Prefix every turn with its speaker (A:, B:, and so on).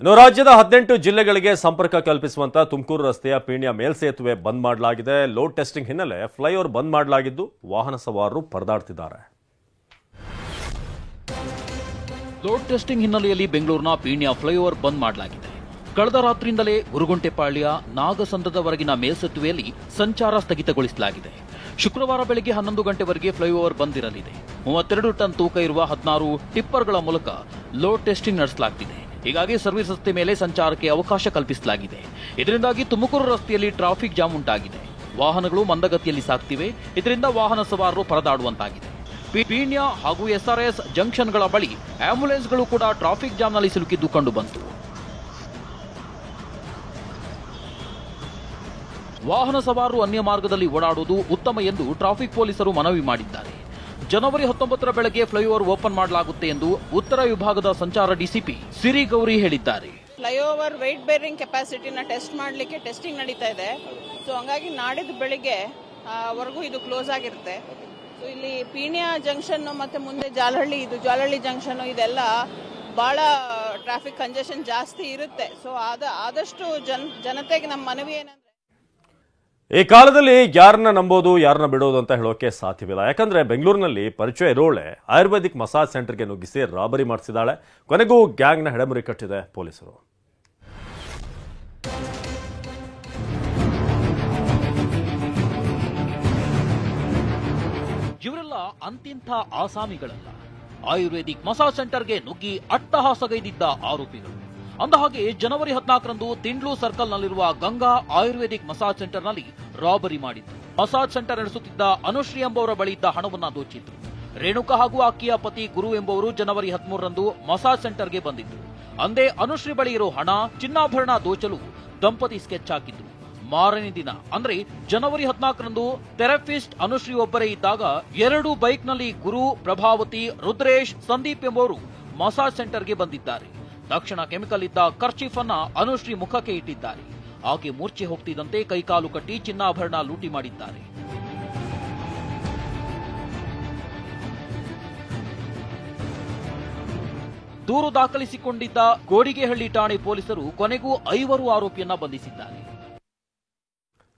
A: ಇನ್ನು ರಾಜ್ಯದ 18 ಜಿಲ್ಲೆಗಳಿಗೆ ಸಂಪರ್ಕ ಕಲ್ಪಿಸುವಂತ ತುಮಕೂರು ರಸ್ತೆಯ ಪೀಣ್ಯ ಮೇಲ್ಸೇತುವೆ ಬಂದ್ ಮಾಡಲಾಗಿದೆ. ಲೋಡ್ ಟೆಸ್ಟಿಂಗ್ ಹಿನ್ನೆಲೆ ಫ್ಲೈಓವರ್ ಬಂದ್ ಮಾಡಲಾಗಿದ್ದು ವಾಹನ ಸವಾರರು ಪರದಾಡ್ತಿದ್ದಾರೆ.
B: ಲೋಡ್ ಟೆಸ್ಟಿಂಗ್ ಹಿನ್ನೆಲೆಯಲ್ಲಿ ಬೆಂಗಳೂರಿನ ಪೀಣ್ಯ ಫ್ಲೈಓವರ್ ಬಂದ್ ಮಾಡಲಾಗಿದೆ. ಕಳೆದ ರಾತ್ರಿಯಿಂದಲೇ ಗುರುಗುಂಟೆಪಾಳ್ಯ ನಾಗಸಂದ್ರದವರೆಗಿನ ಮೇಲ್ಸೇತುವೆಯಲ್ಲಿ ಸಂಚಾರ ಸ್ಥಗಿತಗೊಳಿಸಲಾಗಿದೆ. ಶುಕ್ರವಾರ ಬೆಳಗ್ಗೆ 11 ಗಂಟೆವರೆಗೆ ಫ್ಲೈಓವರ್ ಬಂದ್ ಇರಲಿದೆ. 32 ಟನ್ ತೂಕ ಇರುವ 16 ಟಿಪ್ಪರ್ಗಳ ಮೂಲಕ ಲೋಡ್ ಟೆಸ್ಟಿಂಗ್ ನಡೆಸಲಾಗುತ್ತಿದೆ. ಹೀಗಾಗಿ ಸರ್ವಿಸ್ ರಸ್ತೆ ಮೇಲೆ ಸಂಚಾರಕ್ಕೆ ಅವಕಾಶ ಕಲ್ಪಿಸಲಾಗಿದೆ. ಇದರಿಂದಾಗಿ ತುಮಕೂರು ರಸ್ತೆಯಲ್ಲಿ ಟ್ರಾಫಿಕ್ ಜಾಮ್ ಉಂಟಾಗಿದೆ. ವಾಹನಗಳು ಮಂದಗತಿಯಲ್ಲಿ ಸಾಗ್ತಿವೆ. ಇದರಿಂದ ವಾಹನ ಸವಾರರು ಪರದಾಡುವಂತಾಗಿದೆ. ಪೀಣ್ಯ ಹಾಗೂ ಎಸ್ಆರ್ಎಸ್ ಜಂಕ್ಷನ್ಗಳ ಬಳಿ ಆಂಬ್ಯುಲೆನ್ಸ್ಗಳು ಕೂಡ ಟ್ರಾಫಿಕ್ ಜಾಮ್ನಲ್ಲಿ ಸಿಲುಕಿದ್ದು ಕಂಡುಬಂತು. ವಾಹನ ಸವಾರರು ಅನ್ಯ ಮಾರ್ಗದಲ್ಲಿ ಓಡಾಡುವುದು ಉತ್ತಮ ಎಂದು ಟ್ರಾಫಿಕ್ ಪೊಲೀಸರು ಮನವಿ ಮಾಡಿದ್ದಾರೆ. ಜನವರಿ 19ರ ಬೆಳಗ್ಗೆ ಫ್ಲೈಓವರ್ ಓಪನ್ ಮಾಡಲಾಗುತ್ತೆ ಎಂದು ಉತ್ತರ ವಿಭಾಗದ ಸಂಚಾರ ಡಿಸಿಪಿ ಸಿರಿ ಗೌರಿ ಹೇಳಿದ್ದಾರೆ.
C: ಫ್ಲೈಓವರ್ ವೆಯ್ಟ್ ಬೇರಿಂಗ್ ಕೆಪಾಸಿಟಿನ ಟೆಸ್ಟ್ ಮಾಡಲಿಕ್ಕೆ ಟೆಸ್ಟಿಂಗ್ ನಡೀತಾ ಇದೆ. ಸೊ ಹಂಗಾಗಿ ನಾಡಿದ್ದು ಬೆಳಿಗ್ಗೆ ವರೆಗೂ ಇದು ಕ್ಲೋಸ್ ಆಗಿರುತ್ತೆ. ಸೊ ಇಲ್ಲಿ ಪೀಣ್ಯ ಜಂಕ್ಷನ್ ಮತ್ತೆ ಮುಂದೆ ಜಾಲಹಳ್ಳಿ ಜಂಕ್ಷನ್ ಇದೆಲ್ಲ ಬಹಳ ಟ್ರಾಫಿಕ್ ಕಂಜೆಷನ್ ಜಾಸ್ತಿ ಇರುತ್ತೆ. ಸೊ ಆದಷ್ಟು ಜನತೆಗೆ ನಮ್ಮ ಮನವಿ ಏನಂದ್ರೆ
A: ಈ ಕಾಲದಲ್ಲಿ ಯಾರನ್ನ ನಂಬೋದು ಯಾರನ್ನ ಬಿಡೋದು ಅಂತ ಹೇಳೋಕೆ ಸಾಧ್ಯವಿಲ್ಲ. ಯಾಕಂದ್ರೆ ಬೆಂಗಳೂರಿನಲ್ಲಿ ಪರಿಚಯ ಇರೋಳೆ ಆಯುರ್ವೇದಿಕ್ ಮಸಾಜ್ ಸೆಂಟರ್ಗೆ ನುಗ್ಗಿಸಿ ರಾಬರಿ ಮಾಡಿಸಿದ್ದಾಳೆ. ಕೊನೆಗೂ ಗ್ಯಾಂಗ್ನ ಹೆಡೆಮುರಿ ಕಟ್ಟಿದೆ ಪೊಲೀಸರು.
B: ಇವರೆಲ್ಲ ಅಂತಿಂಥ ಆಸಾಮಿಗಳಲ್ಲ. ಆಯುರ್ವೇದಿಕ್ ಮಸಾಜ್ ಸೆಂಟರ್ಗೆ ನುಗ್ಗಿ ಅಟ್ಟಹಾಸಗೈದಿದ್ದ ಆರೋಪಿಗಳು. ಅಂದಹಾಗೆ ಜನವರಿ 14ರಂದು ತಿಂಡ್ಲು ಸರ್ಕಲ್ನಲ್ಲಿರುವ ಗಂಗಾ ಆಯುರ್ವೇದಿಕ್ ಮಸಾಜ್ ಸೆಂಟರ್ನಲ್ಲಿ ರಾಬರಿ ಮಾಡಿದ್ರು. ಮಸಾಜ್ ಸೆಂಟರ್ ನಡೆಸುತ್ತಿದ್ದ ಅನುಶ್ರೀ ಎಂಬುವರ ಬಳಿ ಇದ್ದ ಹಣವನ್ನ ದೋಚಿದ್ರು. ರೇಣುಕಾ ಹಾಗೂ ಆಕೆಯ ಪತಿ ಗುರು ಎಂಬುವರು ಜನವರಿ 13ರಂದು ಮಸಾಜ್ ಸೆಂಟರ್ಗೆ ಬಂದಿದ್ರು. ಅಂದೇ ಅನುಶ್ರೀ ಬಳಿ ಇರೋ ಹಣ, ಚಿನ್ನಾಭರಣ ದೋಚಲು ದಂಪತಿ ಸ್ಕೆಚ್ ಹಾಕಿದ್ರು. ಮಾರನೇ ದಿನ ಅಂದ್ರೆ ಜನವರಿ 14ರಂದು ಥೆರಪಿಸ್ಟ್ ಅನುಶ್ರೀ ಒಬ್ಬರೇ ಇದ್ದಾಗ 2 ಬೈಕ್ನಲ್ಲಿ ಗುರು, ಪ್ರಭಾವತಿ, ರುದ್ರೇಶ್, ಸಂದೀಪ್ ಎಂಬುವರು ಮಸಾಜ್ ಸೆಂಟರ್ಗೆ ಬಂದಿದ್ದಾರೆ. ತಕ್ಷಣ ಕೆಮಿಕಲ್ ಇದ್ದ ಕರ್ಚೀಫ್ ಅನ್ನ ಅನುಶ್ರೀ ಮುಖಕ್ಕೆ ಇಟ್ಟಿದ್ದಾರೆ. ಆಕೆ ಮೂರ್ಛೆ ಹೋಗ್ತಿದ್ದಂತೆ ಕೈಕಾಲು ಕಟ್ಟಿ ಚಿನ್ನಾಭರಣ ಲೂಟಿ ಮಾಡಿದ್ದಾರೆ. ದೂರು ದಾಖಲಿಸಿಕೊಂಡಿದ್ದ ಗೋಡಿಗೆಹಳ್ಳಿ ಠಾಣೆ ಪೊಲೀಸರು ಕೊನೆಗೂ 5 ಆರೋಪಿಯನ್ನ ಬಂಧಿಸಿದ್ದಾರೆ.